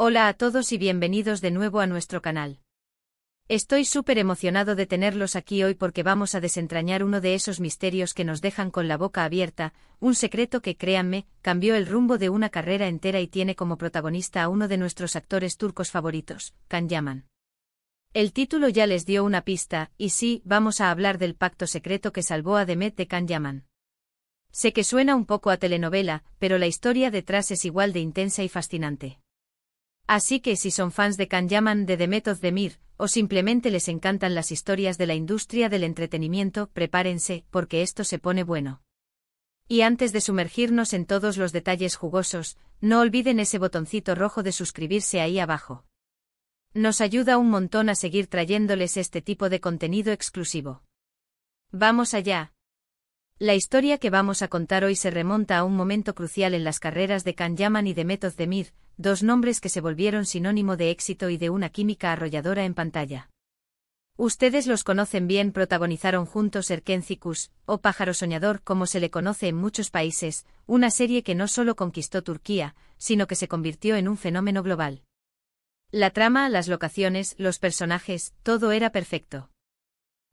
Hola a todos y bienvenidos de nuevo a nuestro canal. Estoy súper emocionado de tenerlos aquí hoy porque vamos a desentrañar uno de esos misterios que nos dejan con la boca abierta, un secreto que, créanme, cambió el rumbo de una carrera entera y tiene como protagonista a uno de nuestros actores turcos favoritos, Can Yaman. El título ya les dio una pista, y sí, vamos a hablar del pacto secreto que salvó a Demet de Can Yaman. Sé que suena un poco a telenovela, pero la historia detrás es igual de intensa y fascinante. Así que si son fans de Can Yaman de Demet Özdemir, o simplemente les encantan las historias de la industria del entretenimiento, prepárense, porque esto se pone bueno. Y antes de sumergirnos en todos los detalles jugosos, no olviden ese botoncito rojo de suscribirse ahí abajo. Nos ayuda un montón a seguir trayéndoles este tipo de contenido exclusivo. ¡Vamos allá! La historia que vamos a contar hoy se remonta a un momento crucial en las carreras de Can Yaman y Demet Özdemir, dos nombres que se volvieron sinónimo de éxito y de una química arrolladora en pantalla. Ustedes los conocen bien, protagonizaron juntos Erkenci Kuş, o Pájaro Soñador como se le conoce en muchos países, una serie que no solo conquistó Turquía, sino que se convirtió en un fenómeno global. La trama, las locaciones, los personajes, todo era perfecto.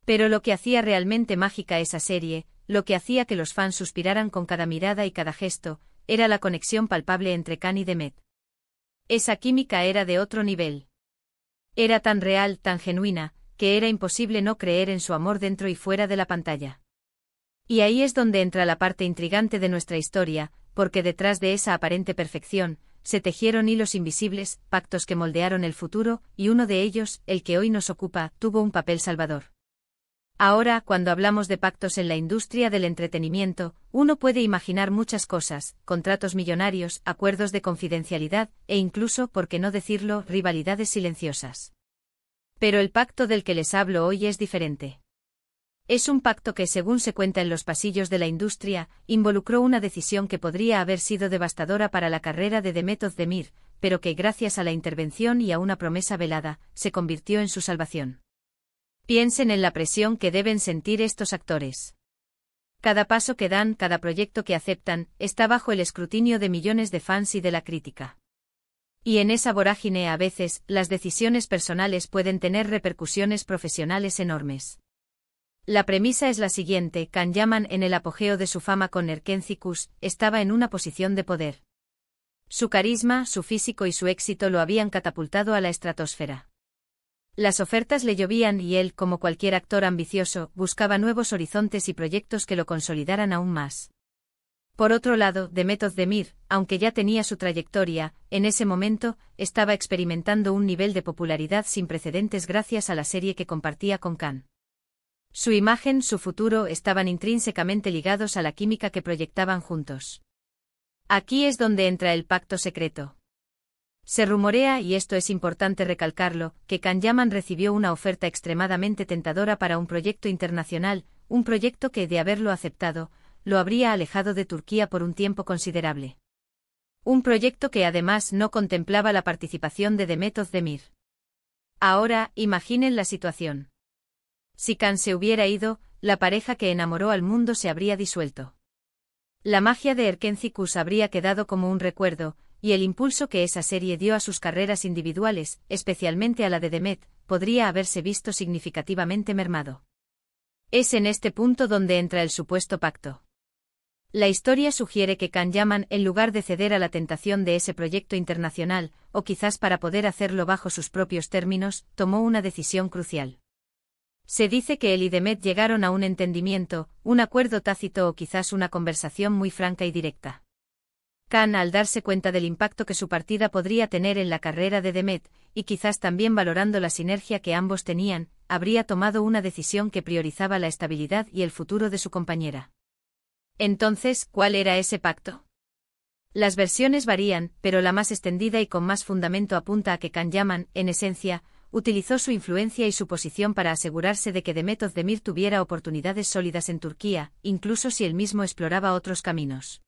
Pero lo que hacía realmente mágica esa serie, lo que hacía que los fans suspiraran con cada mirada y cada gesto, era la conexión palpable entre Can y Demet. Esa química era de otro nivel. Era tan real, tan genuina, que era imposible no creer en su amor dentro y fuera de la pantalla. Y ahí es donde entra la parte intrigante de nuestra historia, porque detrás de esa aparente perfección, se tejieron hilos invisibles, pactos que moldearon el futuro, y uno de ellos, el que hoy nos ocupa, tuvo un papel salvador. Ahora, cuando hablamos de pactos en la industria del entretenimiento, uno puede imaginar muchas cosas, contratos millonarios, acuerdos de confidencialidad, e incluso, por qué no decirlo, rivalidades silenciosas. Pero el pacto del que les hablo hoy es diferente. Es un pacto que, según se cuenta en los pasillos de la industria, involucró una decisión que podría haber sido devastadora para la carrera de Demet Özdemir, pero que, gracias a la intervención y a una promesa velada, se convirtió en su salvación. Piensen en la presión que deben sentir estos actores. Cada paso que dan, cada proyecto que aceptan, está bajo el escrutinio de millones de fans y de la crítica. Y en esa vorágine a veces, las decisiones personales pueden tener repercusiones profesionales enormes. La premisa es la siguiente: Can Yaman, en el apogeo de su fama con Erkenci Kuş, estaba en una posición de poder. Su carisma, su físico y su éxito lo habían catapultado a la estratosfera. Las ofertas le llovían y él, como cualquier actor ambicioso, buscaba nuevos horizontes y proyectos que lo consolidaran aún más. Por otro lado, Demet Özdemir, aunque ya tenía su trayectoria, en ese momento, estaba experimentando un nivel de popularidad sin precedentes gracias a la serie que compartía con Can. Su imagen, su futuro estaban intrínsecamente ligados a la química que proyectaban juntos. Aquí es donde entra el pacto secreto. Se rumorea, y esto es importante recalcarlo, que Can Yaman recibió una oferta extremadamente tentadora para un proyecto internacional, un proyecto que, de haberlo aceptado, lo habría alejado de Turquía por un tiempo considerable. Un proyecto que además no contemplaba la participación de Demet Özdemir. Ahora, imaginen la situación. Si Can se hubiera ido, la pareja que enamoró al mundo se habría disuelto. La magia de Erkenci Kuş habría quedado como un recuerdo, y el impulso que esa serie dio a sus carreras individuales, especialmente a la de Demet, podría haberse visto significativamente mermado. Es en este punto donde entra el supuesto pacto. La historia sugiere que Can Yaman, en lugar de ceder a la tentación de ese proyecto internacional, o quizás para poder hacerlo bajo sus propios términos, tomó una decisión crucial. Se dice que él y Demet llegaron a un entendimiento, un acuerdo tácito o quizás una conversación muy franca y directa. Can, al darse cuenta del impacto que su partida podría tener en la carrera de Demet, y quizás también valorando la sinergia que ambos tenían, habría tomado una decisión que priorizaba la estabilidad y el futuro de su compañera. Entonces, ¿cuál era ese pacto? Las versiones varían, pero la más extendida y con más fundamento apunta a que Can Yaman, en esencia, utilizó su influencia y su posición para asegurarse de que Demet Özdemir tuviera oportunidades sólidas en Turquía, incluso si él mismo exploraba otros caminos.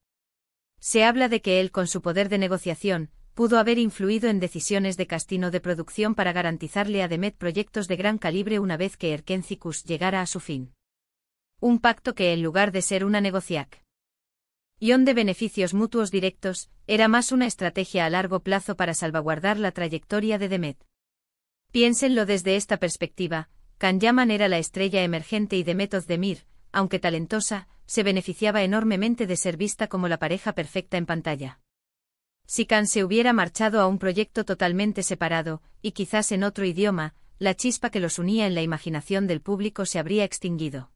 Se habla de que él, con su poder de negociación, pudo haber influido en decisiones de casting o de producción para garantizarle a Demet proyectos de gran calibre una vez que Erkenci Kuş llegara a su fin. Un pacto que, en lugar de ser una negociación, de beneficios mutuos directos, era más una estrategia a largo plazo para salvaguardar la trayectoria de Demet. Piénsenlo desde esta perspectiva, Can Yaman era la estrella emergente y Demet Özdemir, aunque talentosa, se beneficiaba enormemente de ser vista como la pareja perfecta en pantalla. Si Can se hubiera marchado a un proyecto totalmente separado, y quizás en otro idioma, la chispa que los unía en la imaginación del público se habría extinguido.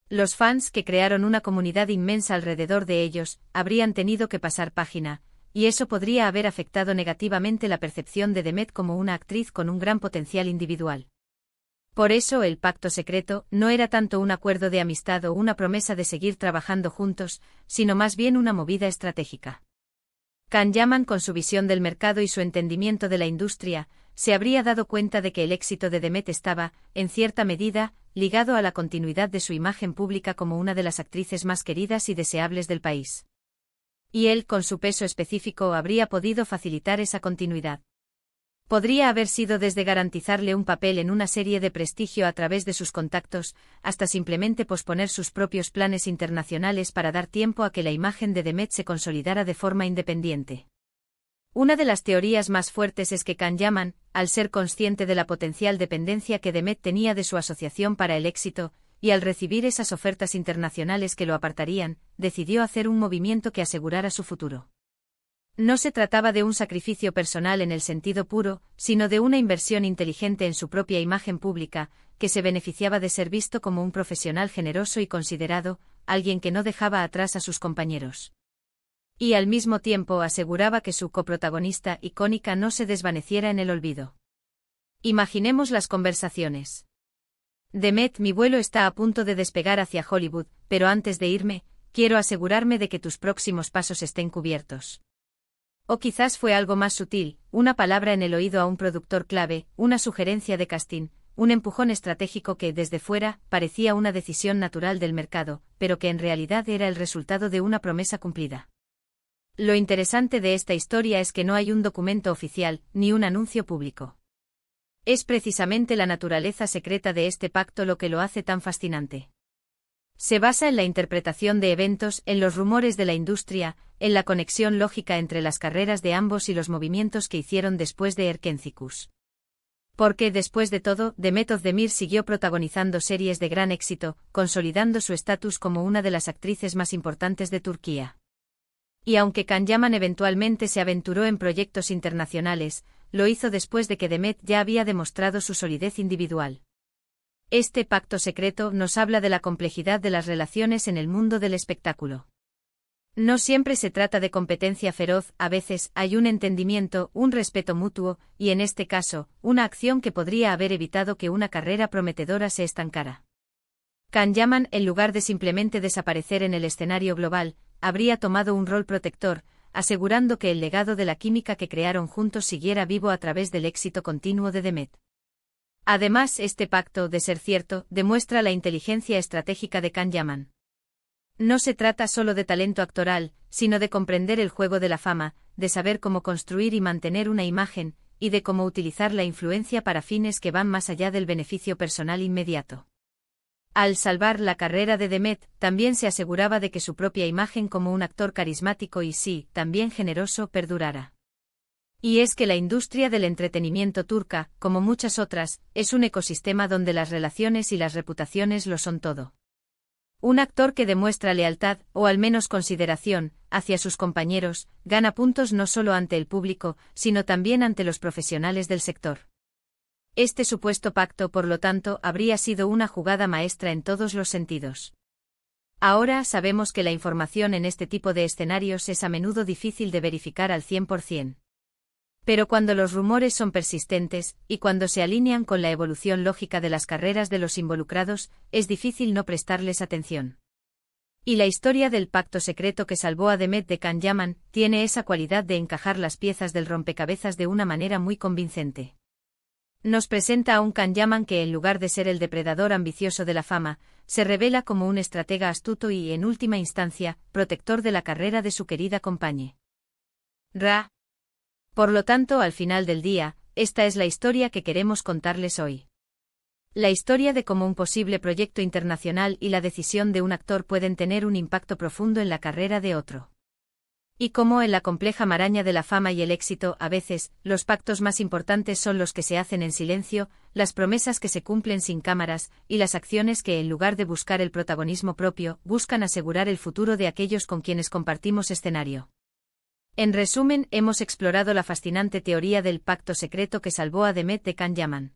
Los fans, que crearon una comunidad inmensa alrededor de ellos, habrían tenido que pasar página, y eso podría haber afectado negativamente la percepción de Demet como una actriz con un gran potencial individual. Por eso el pacto secreto no era tanto un acuerdo de amistad o una promesa de seguir trabajando juntos, sino más bien una movida estratégica. Can Yaman, con su visión del mercado y su entendimiento de la industria, se habría dado cuenta de que el éxito de Demet estaba, en cierta medida, ligado a la continuidad de su imagen pública como una de las actrices más queridas y deseables del país. Y él, con su peso específico, habría podido facilitar esa continuidad. Podría haber sido desde garantizarle un papel en una serie de prestigio a través de sus contactos, hasta simplemente posponer sus propios planes internacionales para dar tiempo a que la imagen de Demet se consolidara de forma independiente. Una de las teorías más fuertes es que Can Yaman, al ser consciente de la potencial dependencia que Demet tenía de su asociación para el éxito, y al recibir esas ofertas internacionales que lo apartarían, decidió hacer un movimiento que asegurara su futuro. No se trataba de un sacrificio personal en el sentido puro, sino de una inversión inteligente en su propia imagen pública, que se beneficiaba de ser visto como un profesional generoso y considerado, alguien que no dejaba atrás a sus compañeros. Y al mismo tiempo aseguraba que su coprotagonista icónica no se desvaneciera en el olvido. Imaginemos las conversaciones. Demet, mi vuelo está a punto de despegar hacia Hollywood, pero antes de irme, quiero asegurarme de que tus próximos pasos estén cubiertos. O quizás fue algo más sutil, una palabra en el oído a un productor clave, una sugerencia de casting, un empujón estratégico que, desde fuera, parecía una decisión natural del mercado, pero que en realidad era el resultado de una promesa cumplida. Lo interesante de esta historia es que no hay un documento oficial, ni un anuncio público. Es precisamente la naturaleza secreta de este pacto lo que lo hace tan fascinante. Se basa en la interpretación de eventos, en los rumores de la industria, en la conexión lógica entre las carreras de ambos y los movimientos que hicieron después de Erkencikus. Porque, después de todo, Demet Özdemir siguió protagonizando series de gran éxito, consolidando su estatus como una de las actrices más importantes de Turquía. Y aunque Can Yaman eventualmente se aventuró en proyectos internacionales, lo hizo después de que Demet ya había demostrado su solidez individual. Este pacto secreto nos habla de la complejidad de las relaciones en el mundo del espectáculo. No siempre se trata de competencia feroz, a veces hay un entendimiento, un respeto mutuo, y en este caso, una acción que podría haber evitado que una carrera prometedora se estancara. Can Yaman, en lugar de simplemente desaparecer en el escenario global, habría tomado un rol protector, asegurando que el legado de la química que crearon juntos siguiera vivo a través del éxito continuo de Demet. Además, este pacto, de ser cierto, demuestra la inteligencia estratégica de Can Yaman. No se trata solo de talento actoral, sino de comprender el juego de la fama, de saber cómo construir y mantener una imagen, y de cómo utilizar la influencia para fines que van más allá del beneficio personal inmediato. Al salvar la carrera de Demet, también se aseguraba de que su propia imagen como un actor carismático y sí, también generoso, perdurara. Y es que la industria del entretenimiento turca, como muchas otras, es un ecosistema donde las relaciones y las reputaciones lo son todo. Un actor que demuestra lealtad, o al menos consideración, hacia sus compañeros, gana puntos no solo ante el público, sino también ante los profesionales del sector. Este supuesto pacto, por lo tanto, habría sido una jugada maestra en todos los sentidos. Ahora sabemos que la información en este tipo de escenarios es a menudo difícil de verificar al 100%. Pero cuando los rumores son persistentes, y cuando se alinean con la evolución lógica de las carreras de los involucrados, es difícil no prestarles atención. Y la historia del pacto secreto que salvó a Demet de Can Yaman tiene esa cualidad de encajar las piezas del rompecabezas de una manera muy convincente. Nos presenta a un Can Yaman que, en lugar de ser el depredador ambicioso de la fama, se revela como un estratega astuto y, en última instancia, protector de la carrera de su querida compañera. Por lo tanto, al final del día, esta es la historia que queremos contarles hoy. La historia de cómo un posible proyecto internacional y la decisión de un actor pueden tener un impacto profundo en la carrera de otro. Y cómo en la compleja maraña de la fama y el éxito, a veces, los pactos más importantes son los que se hacen en silencio, las promesas que se cumplen sin cámaras, y las acciones que, en lugar de buscar el protagonismo propio, buscan asegurar el futuro de aquellos con quienes compartimos escenario. En resumen, hemos explorado la fascinante teoría del pacto secreto que salvó a Demet de Can Yaman.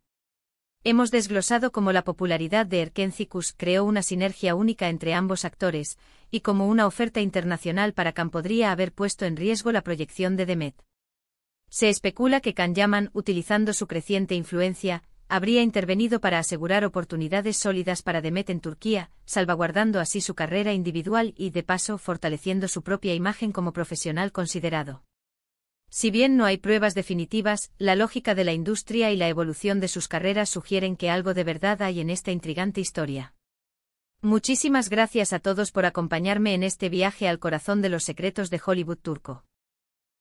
Hemos desglosado cómo la popularidad de Erkenci Kuş creó una sinergia única entre ambos actores, y cómo una oferta internacional para Can podría haber puesto en riesgo la proyección de Demet. Se especula que Can Yaman, utilizando su creciente influencia, habría intervenido para asegurar oportunidades sólidas para Demet en Turquía, salvaguardando así su carrera individual y, de paso, fortaleciendo su propia imagen como profesional considerado. Si bien no hay pruebas definitivas, la lógica de la industria y la evolución de sus carreras sugieren que algo de verdad hay en esta intrigante historia. Muchísimas gracias a todos por acompañarme en este viaje al corazón de los secretos de Hollywood turco.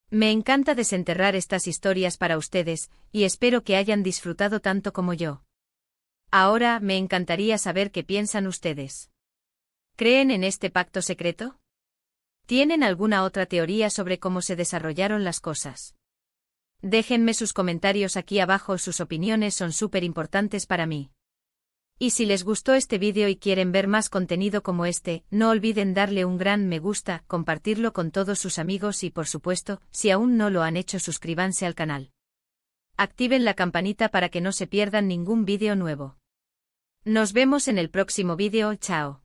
Me encanta desenterrar estas historias para ustedes, y espero que hayan disfrutado tanto como yo. Ahora, me encantaría saber qué piensan ustedes. ¿Creen en este pacto secreto? ¿Tienen alguna otra teoría sobre cómo se desarrollaron las cosas? Déjenme sus comentarios aquí abajo, sus opiniones son súper importantes para mí. Y si les gustó este vídeo y quieren ver más contenido como este, no olviden darle un gran me gusta, compartirlo con todos sus amigos y por supuesto, si aún no lo han hecho, suscríbanse al canal. Activen la campanita para que no se pierdan ningún vídeo nuevo. Nos vemos en el próximo vídeo, chao.